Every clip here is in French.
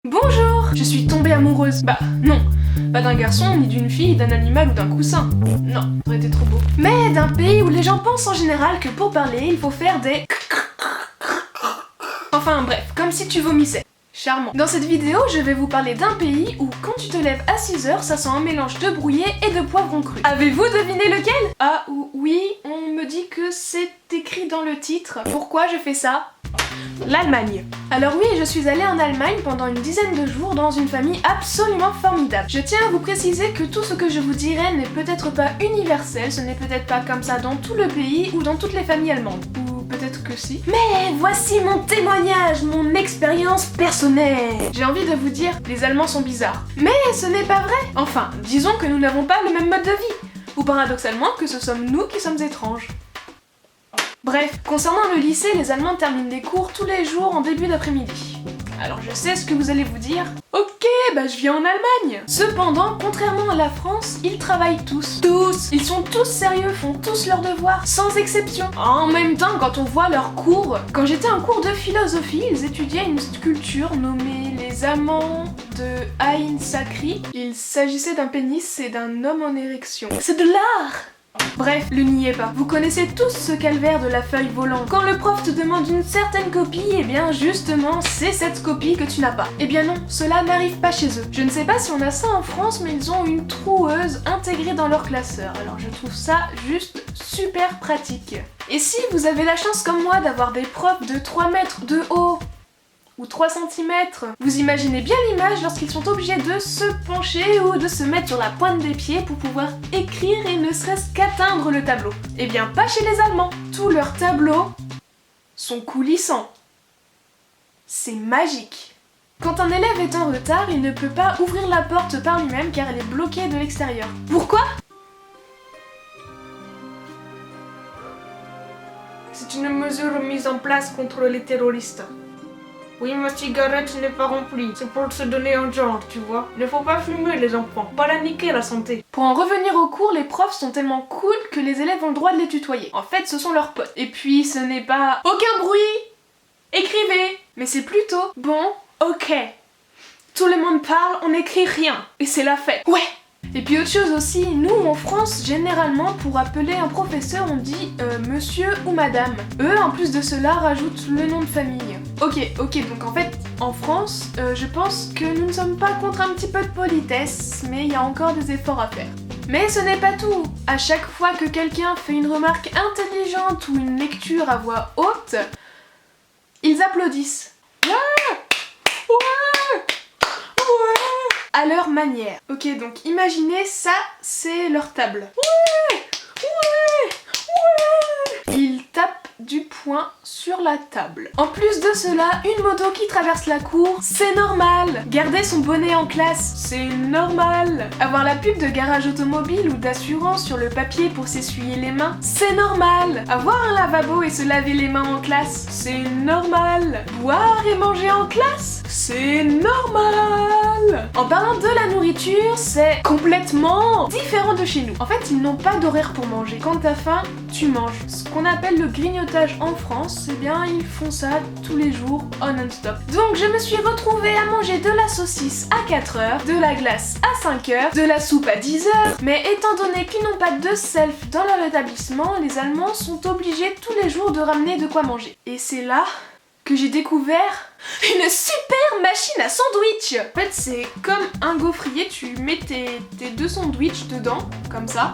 Bonjour! Je suis tombée amoureuse. Bah, non. Pas d'un garçon, ni d'une fille, d'un animal ou d'un coussin. Non, ça aurait été trop beau. Mais d'un pays où les gens pensent en général que pour parler, il faut faire des... Enfin bref, comme si tu vomissais. Charmant. Dans cette vidéo, je vais vous parler d'un pays où quand tu te lèves à 6h, ça sent un mélange de brouillé et de poivron cru. Avez-vous deviné lequel? Ah oui, on me dit que c'est écrit dans le titre. Pourquoi je fais ça? L'Allemagne. Alors oui, je suis allée en Allemagne pendant une dizaine de jours dans une famille absolument formidable. Je tiens à vous préciser que tout ce que je vous dirai n'est peut-être pas universel, ce n'est peut-être pas comme ça dans tout le pays ou dans toutes les familles allemandes. Ou peut-être que si. Mais voici mon témoignage, mon expérience personnelle. J'ai envie de vous dire, les Allemands sont bizarres. Mais ce n'est pas vrai. Enfin, disons que nous n'avons pas le même mode de vie. Ou paradoxalement que ce sommes nous qui sommes étranges. Bref, concernant le lycée, les Allemands terminent les cours tous les jours en début d'après-midi. Alors je sais ce que vous allez vous dire. Ok, bah je viens en Allemagne. Cependant, contrairement à la France, ils travaillent tous. Tous. Ils sont tous sérieux, font tous leurs devoirs, sans exception. En même temps, quand on voit leurs cours, quand j'étais en cours de philosophie, ils étudiaient une sculpture nommée les amants de Ain Sakri. Il s'agissait d'un pénis et d'un homme en érection. C'est de l'art! Bref, le niez pas. Vous connaissez tous ce calvaire de la feuille volante. Quand le prof te demande une certaine copie, eh bien justement, c'est cette copie que tu n'as pas. Eh bien non, cela n'arrive pas chez eux. Je ne sais pas si on a ça en France, mais ils ont une troueuse intégrée dans leur classeur. Alors je trouve ça juste super pratique. Et si vous avez la chance comme moi d'avoir des profs de 3 mètres de haut, ou 3 cm. Vous imaginez bien l'image lorsqu'ils sont obligés de se pencher ou de se mettre sur la pointe des pieds pour pouvoir écrire et ne serait-ce qu'atteindre le tableau. Eh bien pas chez les Allemands. Tous leurs tableaux sont coulissants. C'est magique. Quand un élève est en retard, il ne peut pas ouvrir la porte par lui-même car elle est bloquée de l'extérieur. Pourquoi? C'est une mesure mise en place contre les terroristes. Oui, ma cigarette n'est pas remplie. C'est pour se donner un genre, tu vois. Il ne faut pas fumer, les enfants. Pas la niquer, la santé. Pour en revenir au cours, les profs sont tellement cool que les élèves ont le droit de les tutoyer. En fait, ce sont leurs potes. Et puis, ce n'est pas aucun bruit. Écrivez. Mais c'est plutôt bon, ok. Tout le monde parle, on n'écrit rien. Et c'est la fête. Ouais. Et puis autre chose aussi, nous en France, généralement pour appeler un professeur on dit monsieur ou madame. Eux en plus de cela rajoutent le nom de famille. Ok, donc en fait en France, je pense que nous ne sommes pas contre un petit peu de politesse, mais il y a encore des efforts à faire. Mais ce n'est pas tout. À chaque fois que quelqu'un fait une remarque intelligente ou une lecture à voix haute, ils applaudissent. Ouais, à leur manière. Ok, donc imaginez ça, c'est leur table. Ouais. Ils tapent du poing sur la table. En plus de cela, une moto qui traverse la cour, c'est normal. Garder son bonnet en classe, c'est normal. Avoir la pub de garage automobile ou d'assurance sur le papier pour s'essuyer les mains, c'est normal. Avoir un lavabo et se laver les mains en classe, c'est normal. Boire et manger en classe, c'est normal. En parlant de la nourriture, c'est complètement différent de chez nous. En fait, ils n'ont pas d'horaire pour manger. Quand t'as faim, tu manges. Ce qu'on appelle le grignotage en France, eh bien ils font ça tous les jours en non-stop. Donc je me suis retrouvée à manger de la saucisse à 4h, de la glace à 5h, de la soupe à 10h, mais étant donné qu'ils n'ont pas de self dans leur établissement, les Allemands sont obligés tous les jours de ramener de quoi manger. Et c'est là que j'ai découvert une super machine à sandwich. En fait c'est comme un gaufrier, tu mets tes 2 sandwichs dedans, comme ça,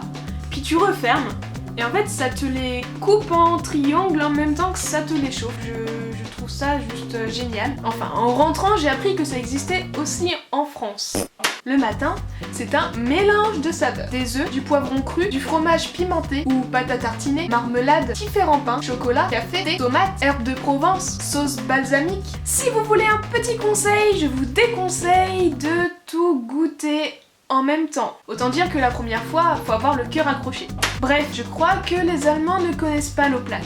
puis tu refermes. Et en fait, ça te les coupe en triangle en même temps que ça te les chauffe. Je trouve ça juste génial. Enfin, en rentrant, j'ai appris que ça existait aussi en France. Le matin, c'est un mélange de saveurs. Des œufs, du poivron cru, du fromage pimenté ou pâte à tartiner, marmelade, différents pains, chocolat, café, thé, tomates, herbes de Provence, sauce balsamique. Si vous voulez un petit conseil, je vous déconseille de tout goûter en même temps. Autant dire que la première fois, faut avoir le cœur accroché. Bref, je crois que les Allemands ne connaissent pas l'eau plate.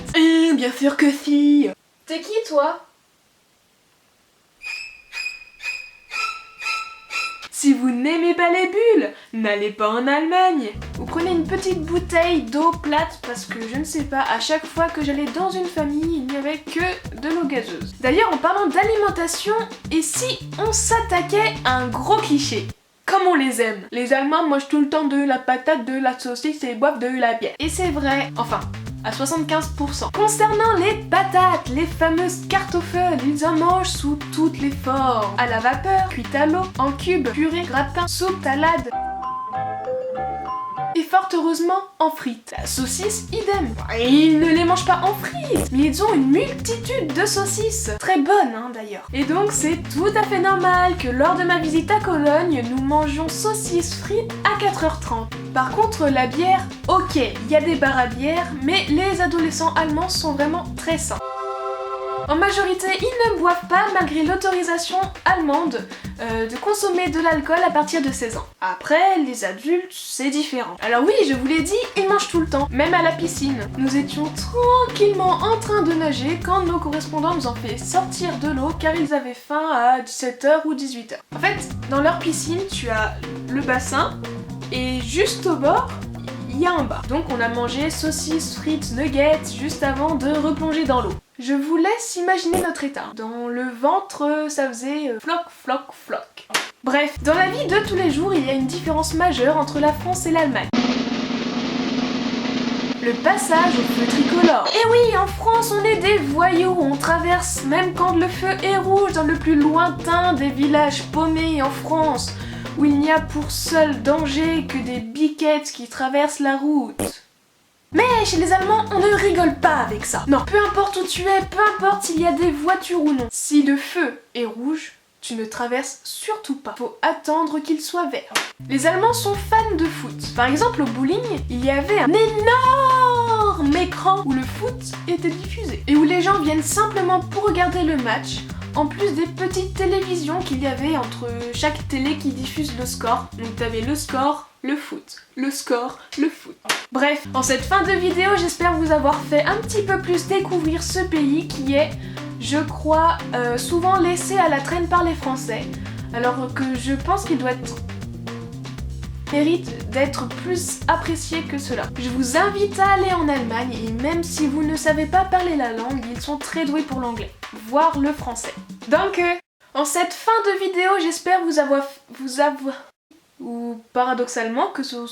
Bien sûr que si. T'es qui toi? Si vous n'aimez pas les bulles, n'allez pas en Allemagne. Vous prenez une petite bouteille d'eau plate parce que je ne sais pas, à chaque fois que j'allais dans une famille, il n'y avait que de l'eau gazeuse. D'ailleurs, en parlant d'alimentation, et si on s'attaquait à un gros cliché? Comme on les aime. Les Allemands mangent tout le temps de la patate, de la saucisse et boivent de la bière. Et c'est vrai, enfin, à 75%. Concernant les patates, les fameuses Kartoffeln, ils en mangent sous toutes les formes. À la vapeur, cuite à l'eau, en cube, purée, gratin, soupe, salade. Et fort heureusement, en frites. La saucisse, idem. Ils ne les mangent pas en frites, mais ils ont une multitude de saucisses. Très bonnes, hein, d'ailleurs. Et donc, c'est tout à fait normal que lors de ma visite à Cologne, nous mangions saucisses frites à 4h30. Par contre, la bière, ok, il y a des bars à bière, mais les adolescents allemands sont vraiment très sains. En majorité, ils ne boivent pas malgré l'autorisation allemande de consommer de l'alcool à partir de 16 ans. Après, les adultes, c'est différent. Alors oui, je vous l'ai dit, ils mangent tout le temps, même à la piscine. Nous étions tranquillement en train de nager quand nos correspondants nous ont fait sortir de l'eau car ils avaient faim à 17h ou 18h. En fait, dans leur piscine, tu as le bassin et juste au bord, il y a un bar. Donc on a mangé saucisses, frites, nuggets juste avant de replonger dans l'eau. Je vous laisse imaginer notre état. Dans le ventre, ça faisait floc, floc, floc. Bref, dans la vie de tous les jours, il y a une différence majeure entre la France et l'Allemagne. Le passage au feu tricolore. Et oui, en France, on est des voyous, on traverse même quand le feu est rouge dans le plus lointain des villages paumés en France, où il n'y a pour seul danger que des biquettes qui traversent la route. Mais chez les Allemands, on ne rigole pas avec ça. Non, peu importe où tu es, peu importe s'il y a des voitures ou non. Si le feu est rouge, tu ne traverses surtout pas. Faut attendre qu'il soit vert. Les Allemands sont fans de foot. Par exemple, au bowling, il y avait un énorme écran où le foot était diffusé. Et où les gens viennent simplement pour regarder le match, en plus des petites télévisions qu'il y avait entre chaque télé qui diffuse le score. Donc t'avais le score, le foot, le score, le foot. Bref, en cette fin de vidéo, j'espère vous avoir fait un petit peu plus découvrir ce pays qui est, je crois, souvent laissé à la traîne par les Français, alors que je pense qu'il doit être... mérite d'être plus apprécié que cela. Je vous invite à aller en Allemagne et même si vous ne savez pas parler la langue, ils sont très doués pour l'anglais, voire le français. Donc, en cette fin de vidéo, j'espère vous avoir... ou paradoxalement que ce